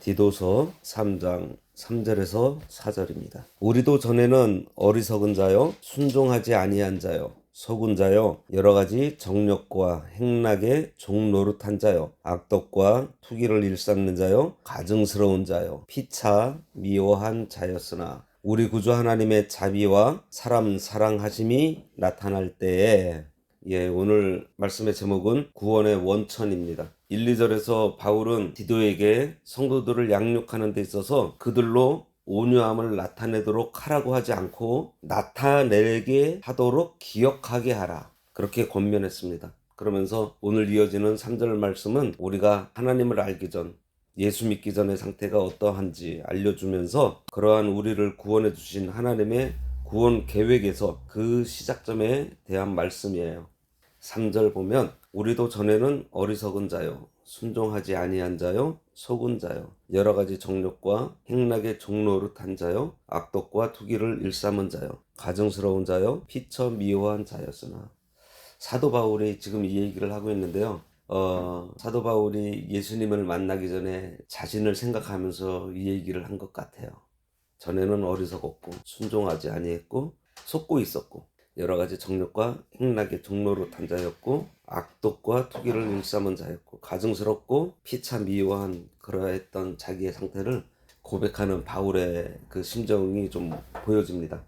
디도서 3장 3절에서 4절입니다. 우리도 전에는 어리석은 자요, 순종하지 아니한 자요, 속은 자요, 여러 가지 정욕과 행락의 종노릇한 자요, 악독과 투기를 일삼는 자요, 가증스러운 자요, 피차 미워한 자였으나 우리 구주 하나님의 자비와 사람 사랑하심이 나타날 때에 오늘 말씀의 제목은 구원의 원천입니다. 1, 2절에서 바울은 디도에게 성도들을 양육하는 데 있어서 그들로 온유함을 나타내도록 하라고 하지 않고 나타내게 하도록 기억하게 하라, 그렇게 권면했습니다. 그러면서 오늘 이어지는 3절 말씀은 우리가 하나님을 알기 전, 예수 믿기 전의 상태가 어떠한지 알려주면서 그러한 우리를 구원해 주신 하나님의 구원 계획에서 그 시작점에 대한 말씀이에요. 3절 보면 우리도 전에는 어리석은 자요, 순종하지 아니한 자요, 속은 자요, 여러 가지 정욕과 행락의 종노릇한 자요, 악독과 투기를 일삼은 자요, 가증스러운 자요, 피처 미워한 자였으나. 사도 바울이 지금 이 얘기를 하고 있는데요. 사도 바울이 예수님을 만나기 전에 자신을 생각하면서 이 얘기를 한 것 같아요. 전에는 어리석었고 순종하지 아니했고 속고 있었고 여러 가지 정욕과 행락의 종로릇한 자였고 악독과 투기를 일삼은 자였고 가증스럽고 피차 미워한 그러했던 자기의 상태를 고백하는 바울의 그 심정이 좀 보여집니다.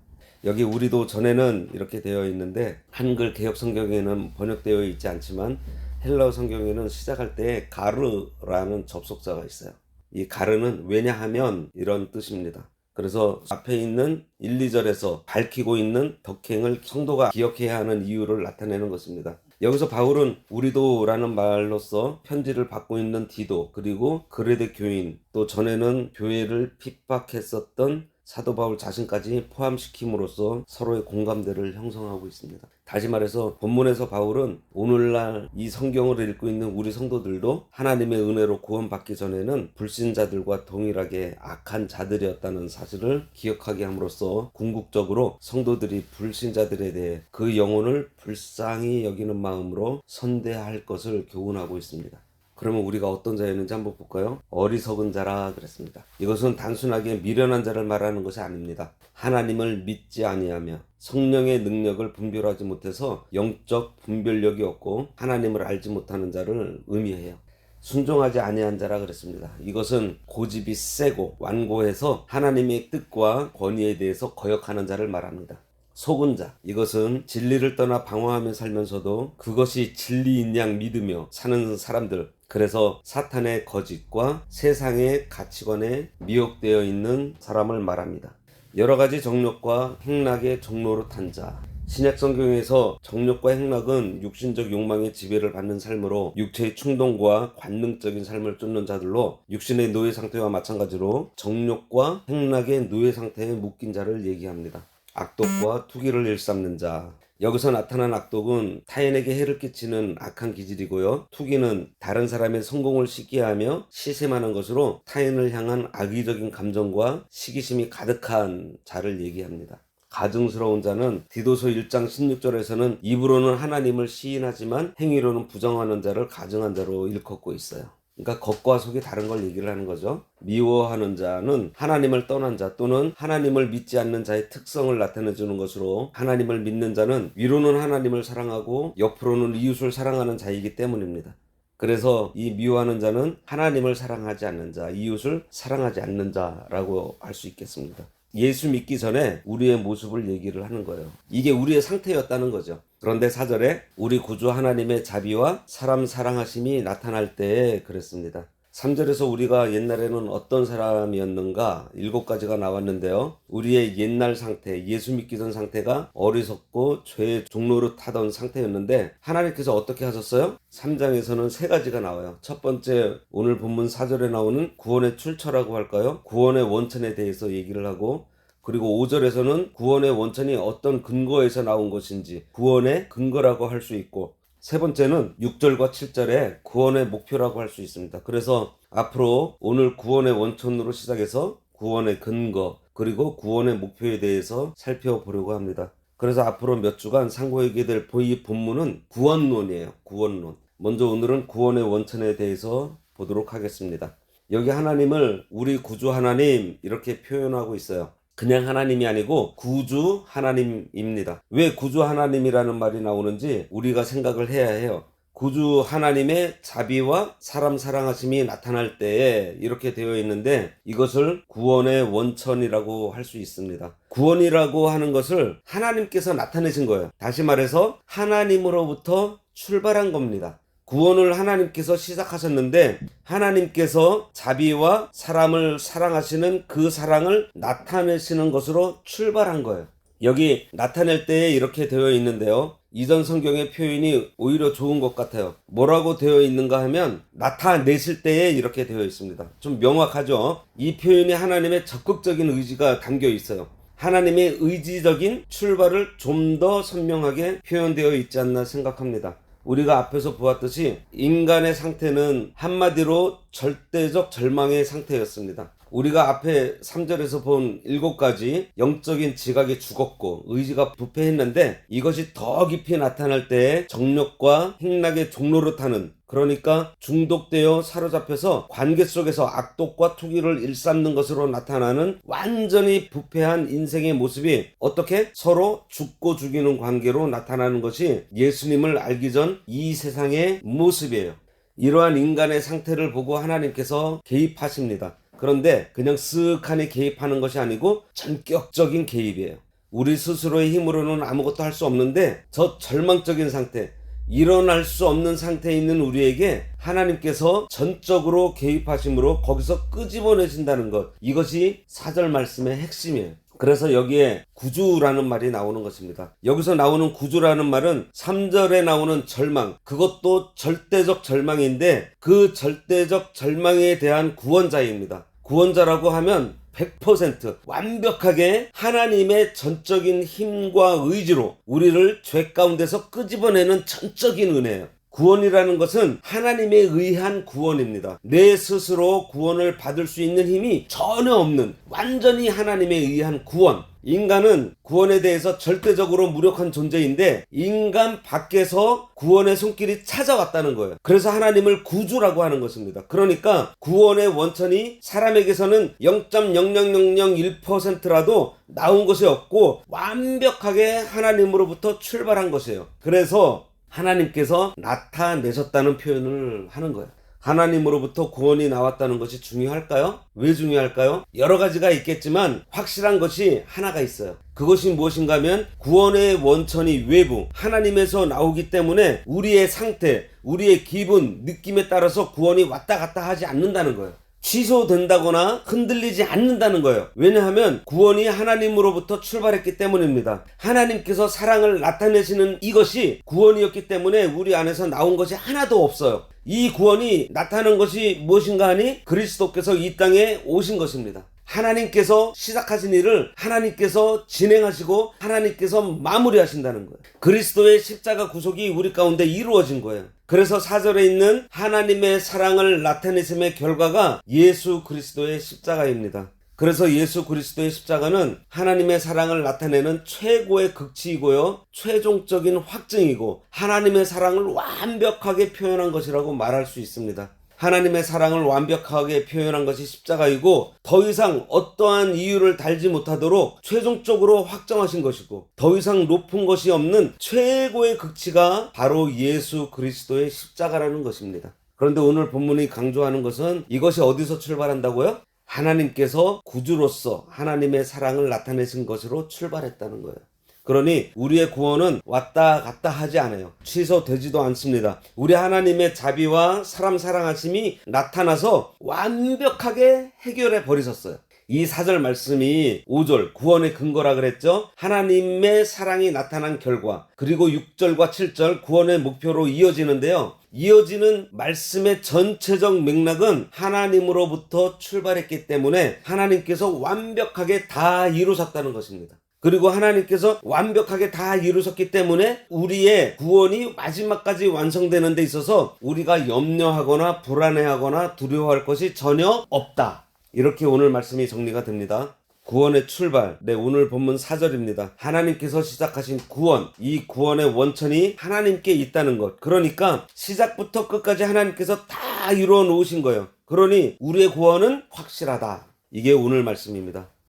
여기 우리도 전에는 이렇게 되어 있는데 한글 개역 성경에는 번역되어 있지 않지만 헬라어 성경에는 시작할 때 가르라는 접속사가 있어요. 이 가르는 왜냐하면 이런 뜻입니다. 그래서 앞에 있는 1, 2절에서 밝히고 있는 덕행을 성도가 기억해야 하는 이유를 나타내는 것입니다. 여기서 바울은 우리도 라는 말로써 편지를 받고 있는 디도, 그리고 그레데 교인, 또 전에는 교회를 핍박했었던 사도 바울 자신까지 포함시킴으로써 서로의 공감대를 형성하고 있습니다. 다시 말해서 본문에서 바울은 오늘날 이 성경을 읽고 있는 우리 성도들도 하나님의 은혜로 구원받기 전에는 불신자들과 동일하게 악한 자들이었다는 사실을 기억하게 함으로써 궁극적으로 성도들이 불신자들에 대해 그 영혼을 불쌍히 여기는 마음으로 선대할 것을 교훈하고 있습니다. 그러면 우리가 어떤 자였는지 한번 볼까요? 어리석은 자라 그랬습니다. 이것은 단순하게 미련한 자를 말하는 것이 아닙니다. 하나님을 믿지 아니하며 성령의 능력을 분별하지 못해서 영적 분별력이 없고 하나님을 알지 못하는 자를 의미해요. 순종하지 아니한 자라 그랬습니다. 이것은 고집이 세고 완고해서 하나님의 뜻과 권위에 대해서 거역하는 자를 말합니다. 속은 자, 이것은 진리를 떠나 방황하며 살면서도 그것이 진리인 양 믿으며 사는 사람들, 그래서 사탄의 거짓과 세상의 가치관에 미혹되어 있는 사람을 말합니다. 여러 가지 정욕과 행락의 종노릇한 자. 신약 성경에서 정욕과 행락은 육신적 욕망의 지배를 받는 삶으로 육체의 충동과 관능적인 삶을 쫓는 자들로 육신의 노예 상태와 마찬가지로 정욕과 행락의 노예 상태에 묶인 자를 얘기합니다. 악독과 투기를 일삼는 자. 여기서 나타난 악독은 타인에게 해를 끼치는 악한 기질이고요. 투기는 다른 사람의 성공을 시기하며 시샘하는 것으로 타인을 향한 악의적인 감정과 시기심이 가득한 자를 얘기합니다. 가증스러운 자는 디도서 1장 16절에서는 입으로는 하나님을 시인하지만 행위로는 부정하는 자를 가증한 자로 일컫고 있어요. 그러니까 겉과 속이 다른 걸 얘기를 하는 거죠. 미워하는 자는 하나님을 떠난 자 또는 하나님을 믿지 않는 자의 특성을 나타내 주는 것으로, 하나님을 믿는 자는 위로는 하나님을 사랑하고 옆으로는 이웃을 사랑하는 자이기 때문입니다. 그래서 이 미워하는 자는 하나님을 사랑하지 않는 자, 이웃을 사랑하지 않는 자라고 할 수 있겠습니다. 예수 믿기 전에 우리의 모습을 얘기를 하는 거예요. 이게 우리의 상태였다는 거죠. 그런데 4절에 우리 구주 하나님의 자비와 사람 사랑하심이 나타날 때에 그랬습니다. 3절에서 우리가 옛날에는 어떤 사람이었는가 7가지가 나왔는데요. 우리의 옛날 상태, 예수 믿기 전 상태가 어리석고 죄의 종로를 타던 상태였는데 하나님께서 어떻게 하셨어요? 3장에서는 3가지가 나와요. 첫 번째, 오늘 본문 4절에 나오는 구원의 출처라고 할까요? 구원의 원천에 대해서 얘기를 하고, 그리고 5절에서는 구원의 원천이 어떤 근거에서 나온 것인지 구원의 근거라고 할 수 있고, 세 번째는 6절과 7절에 구원의 목표라고 할 수 있습니다. 그래서 앞으로 오늘 구원의 원천으로 시작해서 구원의 근거, 그리고 구원의 목표에 대해서 살펴보려고 합니다. 그래서 앞으로 몇 주간 상고하게 될 이 본문은 구원론이에요. 구원론. 먼저 오늘은 구원의 원천에 대해서 보도록 하겠습니다. 여기 하나님을 우리 구주 하나님 이렇게 표현하고 있어요. 그냥 하나님이 아니고 구주 하나님입니다. 왜 구주 하나님이라는 말이 나오는지 우리가 생각을 해야 해요. 구주 하나님의 자비와 사람 사랑하심이 나타날 때에 이렇게 되어 있는데, 이것을 구원의 원천이라고 할 수 있습니다. 구원이라고 하는 것을 하나님께서 나타내신 거예요. 다시 말해서 하나님으로부터 출발한 겁니다. 구원을 하나님께서 시작하셨는데, 하나님께서 자비와 사람을 사랑하시는 그 사랑을 나타내시는 것으로 출발한 거예요. 여기 나타낼 때에 이렇게 되어 있는데요, 이전 성경의 표현이 오히려 좋은 것 같아요. 뭐라고 되어 있는가 하면 나타내실 때에 이렇게 되어 있습니다. 좀 명확하죠? 이 표현이 하나님의 적극적인 의지가 담겨 있어요. 하나님의 의지적인 출발을 좀 더 선명하게 표현되어 있지 않나 생각합니다. 우리가 앞에서 보았듯이 인간의 상태는 한마디로 절대적 절망의 상태였습니다. 우리가 앞에 3절에서 본 7가지 영적인 지각이 죽었고 의지가 부패했는데, 이것이 더 깊이 나타날 때에 정욕과 행락의 종로를 타는, 그러니까 중독되어 사로잡혀서 관계 속에서 악독과 투기를 일삼는 것으로 나타나는 완전히 부패한 인생의 모습이 어떻게 서로 죽고 죽이는 관계로 나타나는 것이 예수님을 알기 전 이 세상의 모습이에요. 이러한 인간의 상태를 보고 하나님께서 개입하십니다. 그런데 그냥 쓱하니 개입하는 것이 아니고 전격적인 개입이에요. 우리 스스로의 힘으로는 아무것도 할 수 없는데, 저 절망적인 상태, 일어날 수 없는 상태에 있는 우리에게 하나님께서 전적으로 개입하심으로 거기서 끄집어내신다는 것, 이것이 4절 말씀의 핵심이에요. 그래서 여기에 구주라는 말이 나오는 것입니다. 여기서 나오는 구주라는 말은 3절에 나오는 절망, 그것도 절대적 절망인데 그 절대적 절망에 대한 구원자입니다. 구원자라고 하면 100% 완벽하게 하나님의 전적인 힘과 의지로 우리를 죄 가운데서 끄집어내는 전적인 은혜예요. 구원이라는 것은 하나님에 의한 구원입니다. 내 스스로 구원을 받을 수 있는 힘이 전혀 없는 완전히 하나님에 의한 구원. 인간은 구원에 대해서 절대적으로 무력한 존재인데 인간 밖에서 구원의 손길이 찾아왔다는 거예요. 그래서 하나님을 구주라고 하는 것입니다. 그러니까 구원의 원천이 사람에게서는 0.00001%라도 나온 것이 없고 완벽하게 하나님으로부터 출발한 것이에요. 그래서 하나님께서 나타내셨다는 표현을 하는 거예요. 하나님으로부터 구원이 나왔다는 것이 중요할까요? 왜 중요할까요? 여러 가지가 있겠지만 확실한 것이 하나가 있어요. 그것이 무엇인가 하면 구원의 원천이 외부 하나님에서 나오기 때문에 우리의 상태, 우리의 기분, 느낌에 따라서 구원이 왔다 갔다 하지 않는다는 거예요. 취소된다거나 흔들리지 않는다는 거예요. 왜냐하면 구원이 하나님으로부터 출발했기 때문입니다. 하나님께서 사랑을 나타내시는 이것이 구원이었기 때문에 우리 안에서 나온 것이 하나도 없어요. 이 구원이 나타난 것이 무엇인가 하니 그리스도께서 이 땅에 오신 것입니다. 하나님께서 시작하신 일을 하나님께서 진행하시고 하나님께서 마무리하신다는 거예요. 그리스도의 십자가 구속이 우리 가운데 이루어진 거예요. 그래서 4절에 있는 하나님의 사랑을 나타내심의 결과가 예수 그리스도의 십자가입니다. 그래서 예수 그리스도의 십자가는 하나님의 사랑을 나타내는 최고의 극치이고요, 최종적인 확증이고 하나님의 사랑을 완벽하게 표현한 것이라고 말할 수 있습니다. 하나님의 사랑을 완벽하게 표현한 것이 십자가이고 더 이상 어떠한 이유를 달지 못하도록 최종적으로 확정하신 것이고 더 이상 높은 것이 없는 최고의 극치가 바로 예수 그리스도의 십자가라는 것입니다. 그런데 오늘 본문이 강조하는 것은 이것이 어디서 출발한다고요? 하나님께서 구주로서 하나님의 사랑을 나타내신 것으로 출발했다는 거예요. 그러니 우리의 구원은 왔다 갔다 하지 않아요. 취소되지도 않습니다. 우리 하나님의 자비와 사람 사랑하심이 나타나서 완벽하게 해결해 버리셨어요. 이 4절 말씀이 5절 구원의 근거라 그랬죠. 하나님의 사랑이 나타난 결과, 그리고 6절과 7절 구원의 목표로 이어지는데요, 이어지는 말씀의 전체적 맥락은 하나님으로부터 출발했기 때문에 하나님께서 완벽하게 다 이루셨다는 것입니다. 그리고 하나님께서 완벽하게 다 이루셨기 때문에 우리의 구원이 마지막까지 완성되는 데 있어서 우리가 염려하거나 불안해하거나 두려워할 것이 전혀 없다. 이렇게 오늘 말씀이 정리가 됩니다. 구원의 출발. 네, 오늘 본문 4절입니다. 하나님께서 시작하신 구원, 이 구원의 원천이 하나님께 있다는 것. 그러니까 시작부터 끝까지 하나님께서 다 이루어 놓으신 거예요. 그러니 우리의 구원은 확실하다. 이게 오늘 말씀입니다.